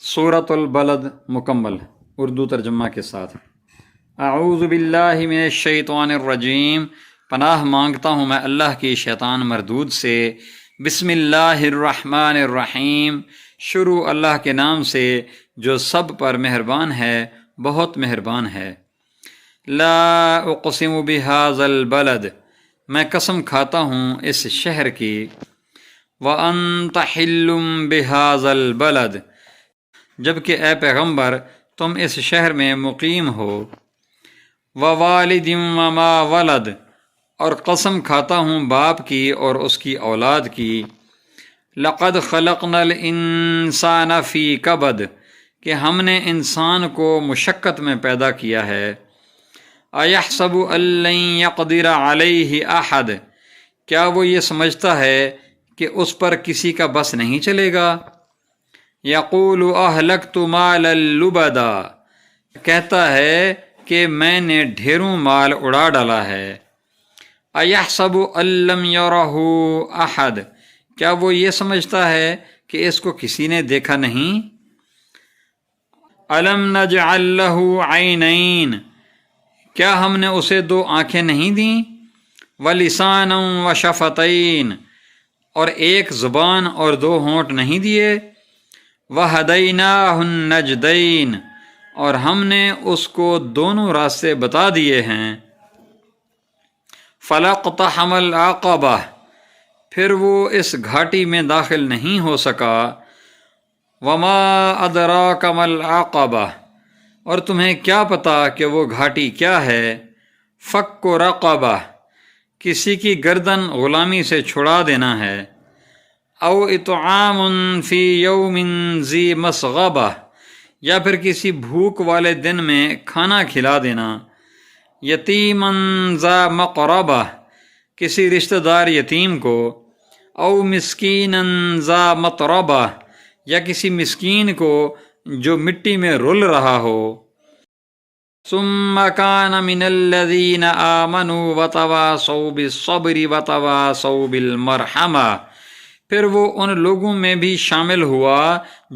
سورۃ البلد مکمل اردو ترجمہ کے ساتھ۔ اعوذ باللہ من الشیطان الرجیم، پناہ مانگتا ہوں میں اللہ کی شیطان مردود سے۔ بسم اللہ الرحمن الرحیم، شروع اللہ کے نام سے جو سب پر مہربان ہے، بہت مہربان ہے۔ لا اقسم بہذا البلد، میں قسم کھاتا ہوں اس شہر کی۔ وانت حل بہذا البلد، جبکہ اے پیغمبر تم اس شہر میں مقیم ہو۔ ووالد وما ولد، اور قسم کھاتا ہوں باپ کی اور اس کی اولاد کی۔ لقد خلقنا الانسان فی کبد، کہ ہم نے انسان کو مشقت میں پیدا کیا ہے۔ ایحسب ان لن یقدر علیہ احد، کیا وہ یہ سمجھتا ہے کہ اس پر کسی کا بس نہیں چلے گا۔ یقول اہلکت مالا لبدا، کہتا ہے کہ میں نے ڈھیروں مال اڑا ڈالا ہے۔ ایحسب ان لم یرہ احد، کیا وہ یہ سمجھتا ہے کہ اس کو کسی نے دیکھا نہیں۔ الم نجعل لہ عینین، کیا ہم نے اسے دو آنکھیں نہیں دیں۔ ولسانا وشفتین، اور ایک زبان اور دو ہونٹ نہیں دیے۔ وہدیناہ النجدین، اور ہم نے اس کو دونوں راستے بتا دیے ہیں۔ فلاقتحم العقبہ، پھر وہ اس گھاٹی میں داخل نہیں ہو سکا۔ وما ادراک ما العقبہ، اور تمہیں کیا پتا کہ وہ گھاٹی کیا ہے۔ فک رقبہ، کسی کی گردن غلامی سے چھڑا دینا ہے۔ او اطعام فی یوم ذی مسغبہ، یا پھر کسی بھوک والے دن میں کھانا کھلا دینا۔ یتیما ذا مقربہ، کسی رشتہ دار یتیم کو۔ او مسکینا ذا متربہ، یا کسی مسکین کو جو مٹی میں رل رہا ہو۔ ثم کان من الذین آمنوا وتواصوا بالصبر وتواصوا بالمرحمہ، پھر وہ ان لوگوں میں بھی شامل ہوا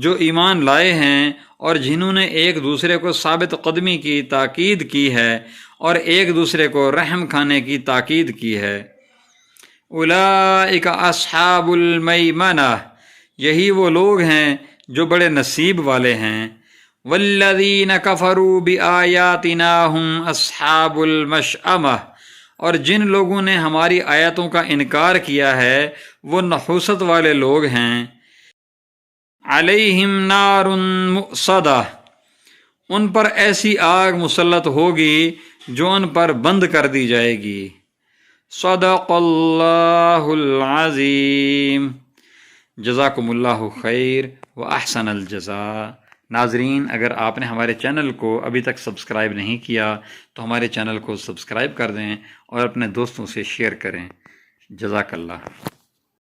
جو ایمان لائے ہیں اور جنہوں نے ایک دوسرے کو ثابت قدمی کی تاکید کی ہے اور ایک دوسرے کو رحم کھانے کی تاکید کی ہے۔ اولئک اصحاب المیمنہ، یہی وہ لوگ ہیں جو بڑے نصیب والے ہیں۔ والذین کفروا بآیاتنا ھم اصحاب المشأمہ، اور جن لوگوں نے ہماری آیتوں کا انکار کیا ہے وہ نحوست والے لوگ ہیں۔ علیہم نار مؤصدہ، ان پر ایسی آگ مسلط ہوگی جو ان پر بند کر دی جائے گی۔ صدق اللہ العظیم۔ جزاکم اللہ خیر و احسن الجزاء۔ ناظرین، اگر آپ نے ہمارے چینل کو ابھی تک سبسکرائب نہیں کیا تو ہمارے چینل کو سبسکرائب کر دیں اور اپنے دوستوں سے شیئر کریں۔ جزاک اللہ۔